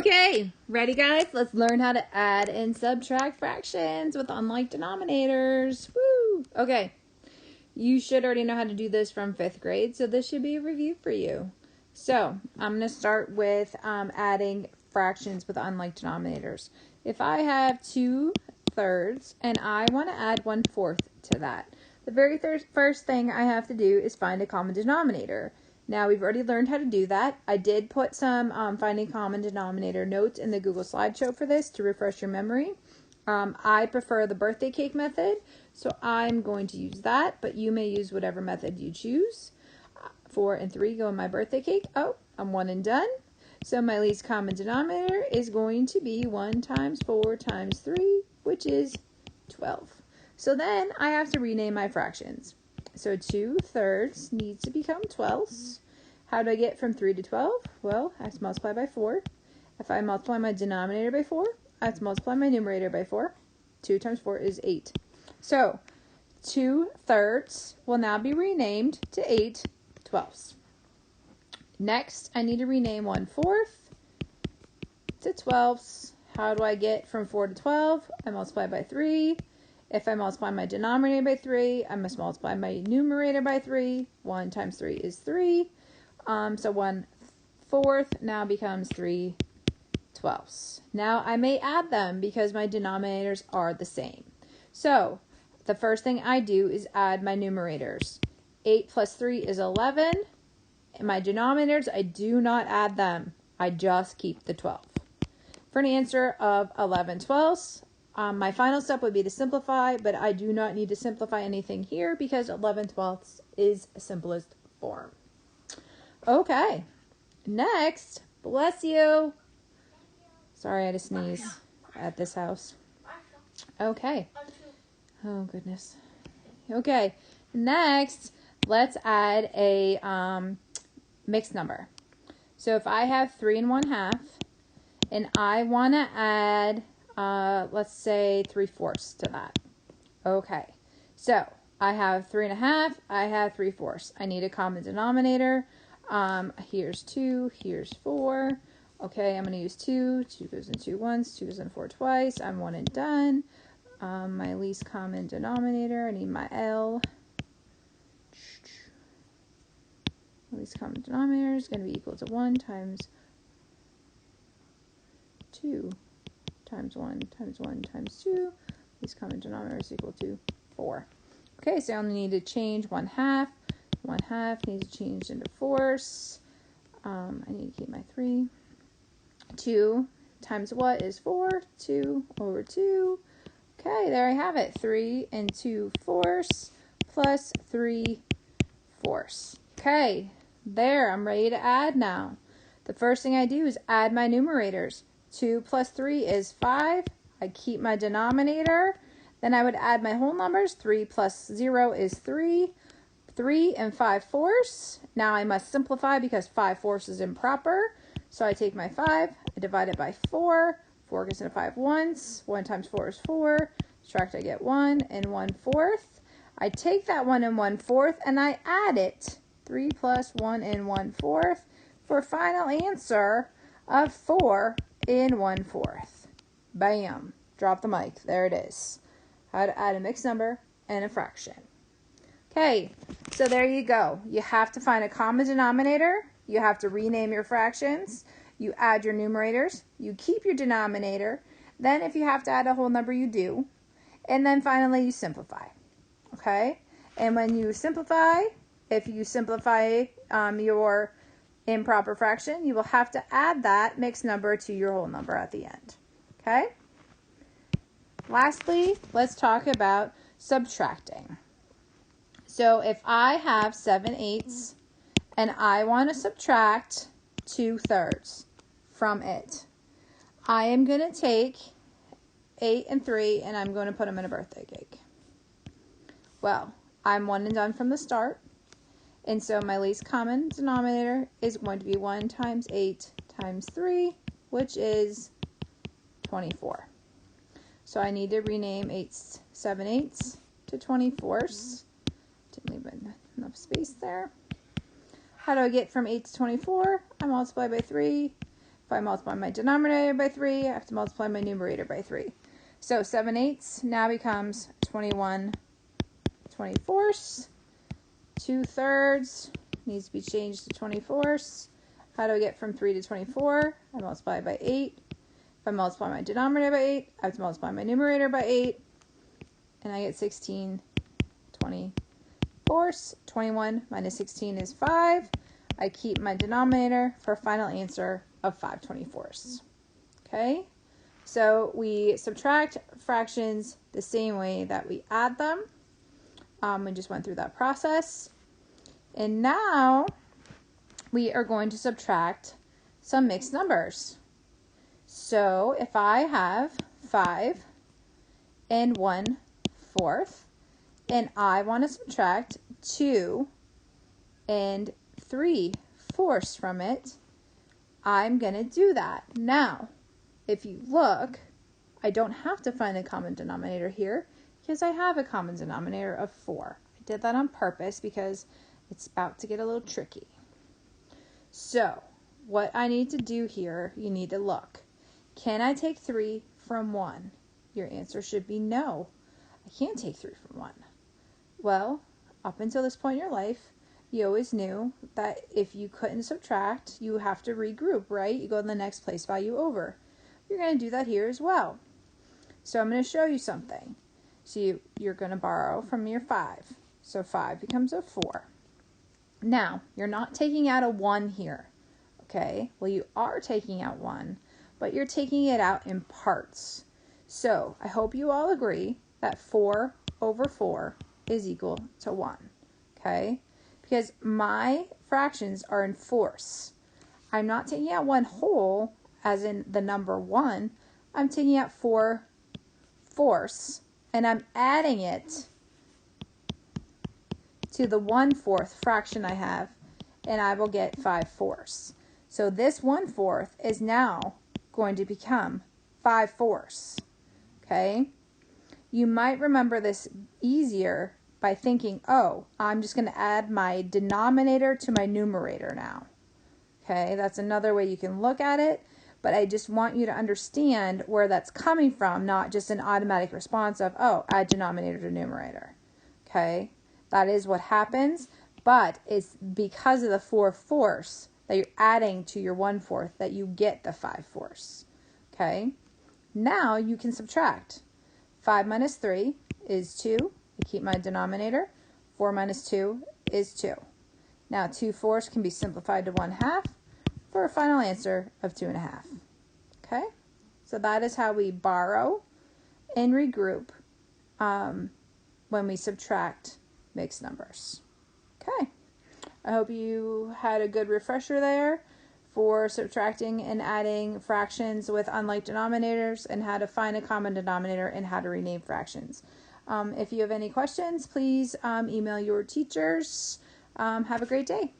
Okay, ready guys? Let's learn how to add and subtract fractions with unlike denominators. Woo! Okay, you should already know how to do this from 5th grade, so this should be a review for you. So, I'm going to start with adding fractions with unlike denominators. If I have 2/3 and I want to add 1/4 to that, the very first thing I have to do is find a common denominator. Now, we've already learned how to do that. I did put some finding common denominator notes in the Google slideshow for this to refresh your memory. I prefer the birthday cake method, so I'm going to use that, but you may use whatever method you choose. 4 and 3 go in my birthday cake. Oh, I'm 1 and done. So my least common denominator is going to be 1 times 4 times 3, which is 12. So then I have to rename my fractions. So 2/3 needs to become 12ths. How do I get from 3 to 12? Well, I have to multiply by 4. If I multiply my denominator by 4, I have to multiply my numerator by 4. 2 times 4 is 8. So 2/3 will now be renamed to 8/12. Next, I need to rename 1/4 to 12ths. How do I get from 4 to 12? I multiply by 3. If I multiply my denominator by 3, I must multiply my numerator by 3. 1 times 3 is 3. So 1/4 now becomes 3/12. Now I may add them because my denominators are the same. So the first thing I do is add my numerators. 8 plus 3 is 11. And my denominators, I do not add them. I just keep the 12. For an answer of 11/12, my final step would be to simplify, but I do not need to simplify anything here because 11/12 is simplest form. Okay, next, bless you. Sorry, I had to sneeze at this house. Okay. Oh, goodness. Okay, next, let's add a mixed number. So if I have 3 1/2, and I want to add let's say 3/4 to that. Okay, so I have 3 1/2, I have 3/4. I need a common denominator. Here's 2, here's 4. Okay, I'm going to use 2. 2 goes in 2 once, 2 goes in 4 twice. I'm 1 and done. My least common denominator, I need my L. My least common denominator is going to be equal to 1 times 2. Times 1 times 1 times 2. Least common denominator is equal to 4. Okay, so I only need to change 1/2. 1/2 needs to change into 4ths. I need to keep my 3. 2 times what is 4? 2 over 2. Okay, there I have it. 3 and 2/4 plus 3/4. Okay, there, I'm ready to add now. The first thing I do is add my numerators. 2 plus 3 is 5. I keep my denominator. Then I would add my whole numbers. 3 plus 0 is 3. 3 and 5/4. Now I must simplify because 5/4 is improper. So I take my 5, I divide it by 4. 4 goes into 5 once. 1 times 4 is 4. Subtract, I get 1 and 1/4. I take that 1 and 1/4 and I add it. 3 plus 1 and 1/4 for a final answer of 4 and 1/4. Bam. Drop the mic. There it is. How to add a mixed number and a fraction. Okay, so there you go. You have to find a common denominator. You have to rename your fractions. You add your numerators. You keep your denominator. Then if you have to add a whole number, you do. And then finally, you simplify. Okay? And when you simplify, if you simplify your improper fraction, you will have to add that mixed number to your whole number at the end. Okay? Lastly, let's talk about subtracting. So if I have 7/8 and I want to subtract 2/3 from it, I am going to take 8 and 3 and I'm going to put them in a birthday cake. Well, I'm 1 and done from the start. And so my least common denominator is going to be 1 times 8 times 3, which is 24. So I need to rename 7/8 to 24s. Didn't leave enough space there. How do I get from 8 to 24? I multiply by 3. If I multiply my denominator by 3, I have to multiply my numerator by 3. So 7/8 now becomes 21/24. 2/3 needs to be changed to 24. How do I get from 3 to 24? I multiply by 8. If I multiply my denominator by 8, I have to multiply my numerator by 8. And I get 16/24. 21 minus 16 is 5. I keep my denominator for a final answer of 5/24. Okay? So we subtract fractions the same way that we add them. We just went through that process. And now we are going to subtract some mixed numbers. So if I have 5 and 1/4, and I want to subtract 2 and 3/4 from it, I'm going to do that. Now, if you look, I don't have to find a common denominator here because I have a common denominator of 4. I did that on purpose because it's about to get a little tricky. So, what I need to do here, you need to look. Can I take 3 from 1? Your answer should be no. I can't take 3 from 1. Well, up until this point in your life, you always knew that if you couldn't subtract, you have to regroup, right? You go to the next place value over. You're going to do that here as well. So I'm going to show you something. So you're going to borrow from your 5. So 5 becomes a 4. Now, you're not taking out a 1 here, okay? Well, you are taking out 1, but you're taking it out in parts. So I hope you all agree that 4 over 4 is equal to 1, okay? Because my fractions are in fourths. I'm not taking out 1 whole, as in the number 1. I'm taking out 4/4, and I'm adding it to the 1/4 fraction I have, and I will get 5/4. So this 1/4 is now going to become 5/4. Okay? You might remember this easier by thinking, oh, I'm just going to add my denominator to my numerator now. Okay? That's another way you can look at it, but I just want you to understand where that's coming from, not just an automatic response of, oh, add denominator to numerator. Okay? That is what happens, but it's because of the 4/4 that you're adding to your 1/4 that you get the 5/4. Okay? Now you can subtract. 5 minus 3 is 2. I keep my denominator. 4 minus 2 is 2. Now 2/4 can be simplified to 1/2 for a final answer of 2.5. Okay? So that is how we borrow and regroup when we subtract mixed numbers. Okay. I hope you had a good refresher there for subtracting and adding fractions with unlike denominators and how to find a common denominator and how to rename fractions. If you have any questions, please email your teachers. Have a great day.